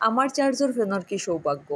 আমার চার্জর ফেনর কি সৌভাগ্য।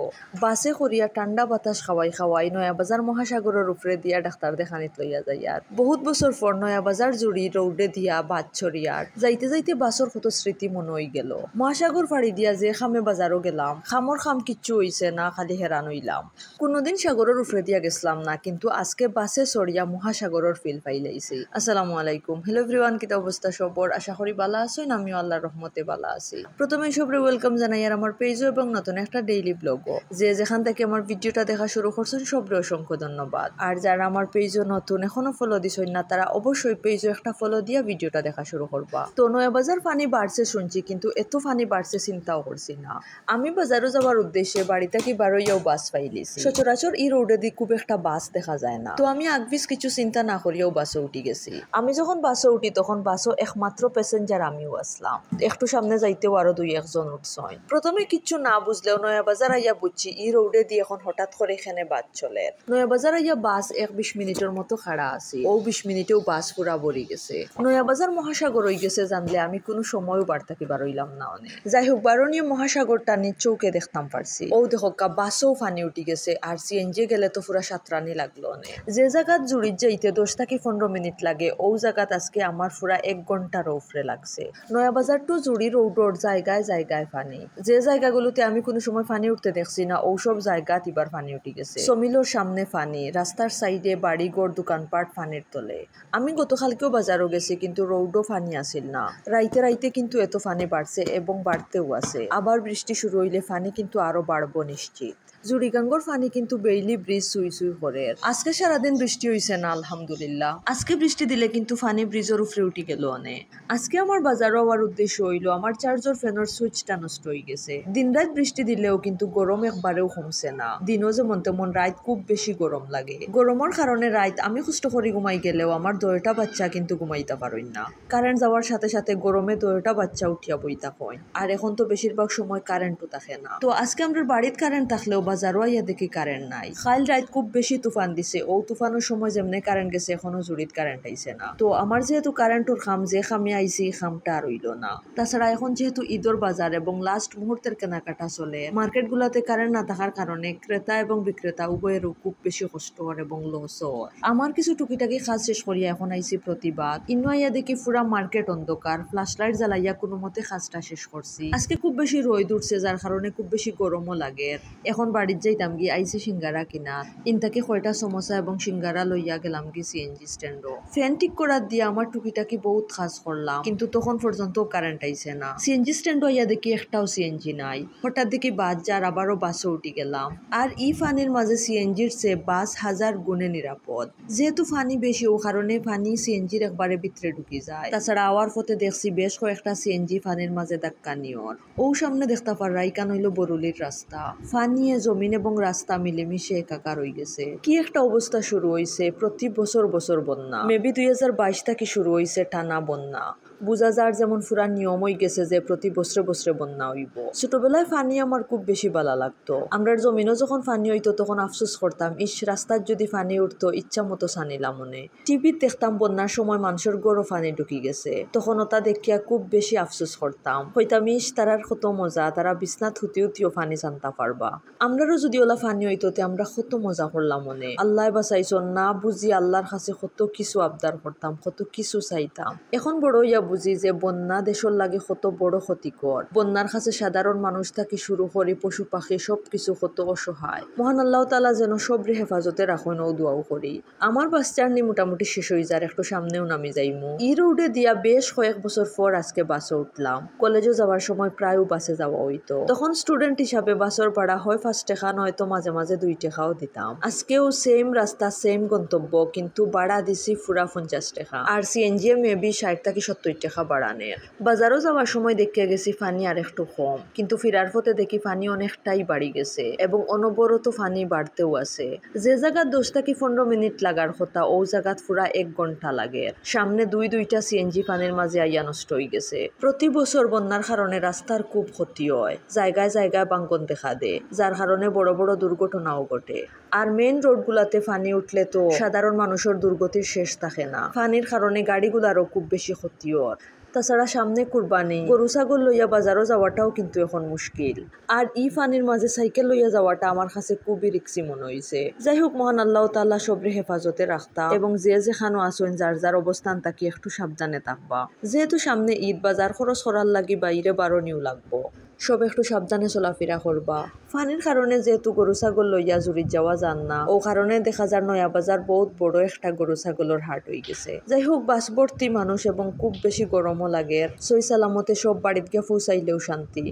বাসে করিয়া ঠান্ডা বাতাস খাওয়াই খাওয়াই নয়াবাজার মহাসাগরের উপরে দিয়া ডাক্তার দেখানিত লইয়া যাইয়ার। বহুত বছর পর নয়াবাজার জুড়ি রৌডে দিয়া বাদ ছড়িয়ার যাইতে যাইতে বাসর কত স্মৃতি মনে হই গেল। মহাসাগর ফাড়ি দিয়া যে খামে বাজারও গেলাম, খামর খাম কিচ্ছু হইছে না, খালি হেরান হইলাম। কোনোদিন সাগরের উপরে দিয়া গেছিলাম না, কিন্তু আজকে বাসে চড়িয়া মহাসাগরের ফিল পাইলাইছি। আসসালামু আলাইকুম, হ্যালো এভরিওয়ান, কিতা অবস্থা সবর? আশা করি ভালো আছেন, আমিও আল্লাহর রহমতে ভালো আছি। প্রথমে সবরে ওয়েলকাম জানাই আর আমার পেজও এবং নতুন একটা ডেইলি ব্লগও। যে যেখান থেকে আমার ভিডিওটা দেখা শুরু করছেন সবরে অসংখ্য ধন্যবাদ। আর যারা আমার পেজও নতুন এখনো ফলো দিছেন না, তারা অবশ্যই পেজও একটা ফলো দিয়া ভিডিওটা দেখা শুরু করবা। তো নয়াবাজার ফানি বাড়ছে শুনছি, কিন্তু এত ফানি বাড়ছে চিন্তাও করছি না। আমি বাজারও যাওয়ার উদ্দেশ্যে বাড়ি থেকে বারোইয়াও বাস পাইলিছি। সচরাচর এই রোডে দিয়ে খুব একটা বাস দেখা যায় না, তো আমি আগবিস কিছু চিন্তা না করিয়াও বাসে উঠি গেছি। আমি যখন বাসে উঠি তখন বাসও একমাত্র প্যাসেঞ্জার আমিও আসলাম। একটু সামনে যাইতেও আরো দুই একজন উঠছেন। প্রথমে কিচ্ছু না বুঝলেও নয়াবাজার আইয়া বুঝছি এই রোডে দিয়ে এখন হঠাৎ করে এখানে বাস চলে। নয়াবাজার আইয়া বাস 20 মিনিটের মতো খাড়া আছি, ও 20 মিনিটেও বাস পুরা ভরি গেছে। নয়াবাজার মহাসাগর হয়ে গেছে জানলে আমি কোনো সময়ও বার থাকি বারইলাম না অনেক। যাই হোক, বারণীয় মহাসাগর টানি চৌকে দেখতাম পারছি। ও দেখো বাসও ফানি উঠি গেছে, আর সিএনজি গেলে তো পুরা সাতরানি লাগলো অনেক। যে জায়গাত জুড়িত যাইতে 10 থেকে 15 মিনিট লাগে, ও জায়গাত আজকে আমার পুরা 1 ঘন্টার উপরে লাগছে। নয়াবাজার টু জুড়ি রোডর জায়গায় জায়গায় ফানি। যে জায়গাগুলোতে আমি কোনো সময় ফানি উঠতে দেখছি না, ও সব জায়গাত এবার ফানি উঠি গেছে। সমিলোর সামনে ফানি, রাস্তার সাইডে বাড়ি ঘর দোকানপাট ফানির তলে। আমি গতকালকেও বাজারও গেছি, কিন্তু রোডও ফানি আসিল না। রাইতে রাইতে কিন্তু এত ফানি বাড়ছে এবং বাড়তেও আছে। আবার বৃষ্টি শুরু হইলে ফানি কিন্তু আরো বাড়বো নিশ্চিত। জুড়িগাঙ্গর ফানি কিন্তু বেইলি ব্রিজ সুই সুই করে। আজকে সারাদিন বৃষ্টি হইছে না, আলহামদুলিল্লাহ। আজকে বৃষ্টি দিলে কিন্তু ফানি ব্রিজের উপরে উঠি গেল অনেক। আজকে আমার বাজারও হওয়ার উদ্দেশ্য হইল আমার চার্জর ফ্যানের সুইচটা নষ্ট হয়ে গেছে। দিন রাত বৃষ্টি দিলেও কিন্তু গরম একবারেও কমছে না। দিনও যেমন তেমন রাত খুব বেশি গরম লাগে। গরমের কারণে রাত আমি কষ্ট করে ঘুমাই গেলেও আমার 2টা বাচ্চা কিন্তু ঘুমাইতে পারেন না। কারেন্ট যাওয়ার সাথে সাথে গরমে 2টা বাচ্চা উঠিয়া বইতা হয়। আর এখন তো বেশিরভাগ সময় কারেন্টও থাকে না। তো আজকে আমরা বাড়িতে কারেন্ট থাকলেও বাজারও আইয়া দেখি কারেন্ট নাই। কাল রাত খুব বেশি তুফান দিছে, ও তুফানের সময় যেমনে কারেন্ট গেছে এখনো জুড়িত কারেন্ট আইছে না। তো আমার যেহেতু কারেন্টর খাম, যে খামে আইছি খামটা আর হইল না। তাছাড়া এখন যেহেতু ঈদর বাজার এবং লাস্ট মুহূর্তের কেনাকাটা চলে, মার্কেট গুলাতে কারেন্ট না থাকার কারণে ক্রেতা এবং বিক্রেতা উভয়েরও খুব বেশি কষ্ট হয় এবং লসও হয়। আমার কিছু টুকিটাকি কাজ শেষ করিয়া এখন আইছি প্রতিবাদ। ইনো আইয়া দেখি পুরা মার্কেট অন্ধকার, ফ্ল্যাশ লাইট জ্বালাইয়া কোনো মতে কাজটা শেষ করছি। আজকে খুব বেশি রোদ উঠছে, যার কারণে খুব বেশি গরমও লাগে। এখন বাড়ির যাইতাম গিয়ে আইছি সিঙ্গারা কিনা। ইনতাকে কয়টা সমোসা এবং সিঙ্গারা লইয়া গেলাম কি সিএনজি স্ট্যান্ডও। ফ্যান ঠিক করার দিয়ে আমার টুকিটাকি বহুত কাজ করলাম, কিন্তু তখন পর্যন্ত কারেন্ট আইছে না। সিএনজি স্ট্যান্ডও আইয়া দেখি একটাও সিএনজি নাই। হঠাৎ দেখি বাস যার, আবারও বাসে উঠি গেলাম। আর ই ফানির মাঝে সিএনজির চেয়ে বাস 1000 গুণে নিরাপদ। যেহেতু ফানি বেশি, ও কারণে ফানি সিএনজির একবারে ভিতরে ঢুকি যায়। তাছাড়া আওয়ার পথে দেখছি বেশ কয়েকটা সিএনজি ফানির মাঝে ধাক্কা নিয়র। ও সামনে দেখতে পারা ইকান হইল বরুলির রাস্তা। ফানিয়ে জমিন এবং রাস্তা মিলেমিশে একাকার হয়ে গেছে। কি একটা অবস্থা শুরু হয়েছে, প্রতি বছর বছর বন্যা। মেবি 2022 থেকে শুরু হয়েছে টানা বন্যা। বুঝা যার যেমন পুরা নিয়ম হয়ে গেছে যে প্রতি বছরে বছরে বন্যা হইব। ছোটবেলায় ফানি আমার খুব বেশি ভালো লাগতো। আমরা জমিনও যখন ফানি হইতো তখন আফসোস করতাম, ইস রাস্তার যদি ফানি উঠতো ইচ্ছা মতো সানিলাম মনে। টিভিতে দেখতাম বন্যার সময় মানুষের গড়ও ফানি ঢুকি গেছে, তখন ওটা দেখিয়া খুব বেশি আফসোস করতাম। হইতাম ইস তারার কত মজা, তারা বিছনাথ হুতি হুতিও ফানি জানতা পারবা। আমরারও যদি ওলা ফানি হইতো আমরা কত মজা করলাম মনে। আল্লাহ বাঁচাইছো না বুঝি আল্লাহর কাছে কত কিছু আবদার করতাম, কত কিছু চাইতাম। এখন বড় হইয়া বুঝি যে বন্যা দেশের লাগে কত বড় ক্ষতিকর। বন্যার কাছে সাধারণ মানুষ থেকে শুরু করে পশু পাখি সবকিছু কত অসহায়। মহান আল্লাহ তাআলা যেন সবরে হেফাজতে রাখেন ও দোয়াও করি। আমার বাস জার্নি মোটামুটি শেষ হয়ে যার, একটু সামনেও নামি যাইমু। ই রোডে দিয়া বেশ কয়েক বছর পর আজকে বাসে উঠলাম। কলেজে যাওয়ার সময় প্রায়ও বাসে যাওয়া হইতো। তখন স্টুডেন্ট হিসাবে বাসের ভাড়া হয় 5 টাকা, নয়তো মাঝে মাঝে 2 টাকাও দিতাম। আজকেও সেম রাস্তা সেম গন্তব্য, কিন্তু ভাড়া দিছি পুরা 50 টাকা। আর সিএনজি মেবি 60 থেকে 70 টাকা বাড়ানের। বাজারও যাওয়ার সময় দেখিয়া গেছি ফানি আর একটু কম, কিন্তু ফিরার পথে দেখি ফানি অনেকটাই বাড়ি গেছে এবং অনবরত ফানি বাড়তেও আছে। যে জায়গা 10 থেকে 15 মিনিট লাগার কথা, ও জায়গাত পুরা 1 ঘন্টা লাগে। সামনে 2টা সিএনজি ফানির মাঝে আইয়া নষ্ট হয়ে গেছে। প্রতি বছর বন্যার কারণে রাস্তার খুব ক্ষতি হয়, জায়গায় জায়গায় ভাঙন দেখা দেয়, যার কারণে বড় বড় দুর্ঘটনাও ঘটে। আর মেইন রোডগুলাতে ফানি উঠলে তো সাধারণ মানুষের দুর্গতির শেষ থাকে না। ফানির কারণে গাড়িগুলারও খুব বেশি ক্ষতি হয়। তাছাড়া সামনে কুরবানি, গরু ছাগল লইয়া বাজারও যাওয়াটাও কিন্তু এখন মুশকিল। আর ই ফানির মাঝে সাইকেল লইয়া যাওয়াটা আমার কাছে খুবই রিক্সি মনে হয়েছে। যাই হোক, মহান আল্লাহ তাআলা সবরে হেফাজতে রাখতা এবং যে যেখানো আসুন যার যার অবস্থান তাকে একটু সাবধানে থাকবা। যেহেতু সামনে ঈদ, বাজার খরচ করার লাগি বাইরে বারণিও লাগবো, সব একটু সাবধানে চলাফেরা করবা। ফানির কারণে যেহেতু গরু ছাগল লইয়া জুড়ি যাওয়া যান না, ও কারণে দেখা যায় নয়া বাজার বহুত বড় একটা গরু ছাগলের হাট হয়ে গেছে। যাই হোক, বাসভর্তি মানুষ এবং খুব বেশি গরমও লাগে, সই সালামতে সব বাড়িতে গিয়ে পৌঁছাইলেও শান্তি।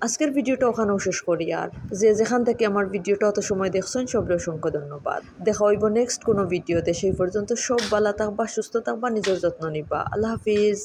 আজকের ভিডিওটা ওখানেও শেষ করি। আর যে যেখান থেকে আমার ভিডিওটা অত সময় দেখছেন সবরে অসংখ্য ধন্যবাদ। দেখা হইব নেক্সট কোনো ভিডিওতে। সেই পর্যন্ত সব ভালো থাকবা, সুস্থ থাকবা, নিজের যত্ন নিবা। আল্লাহ হাফিজ।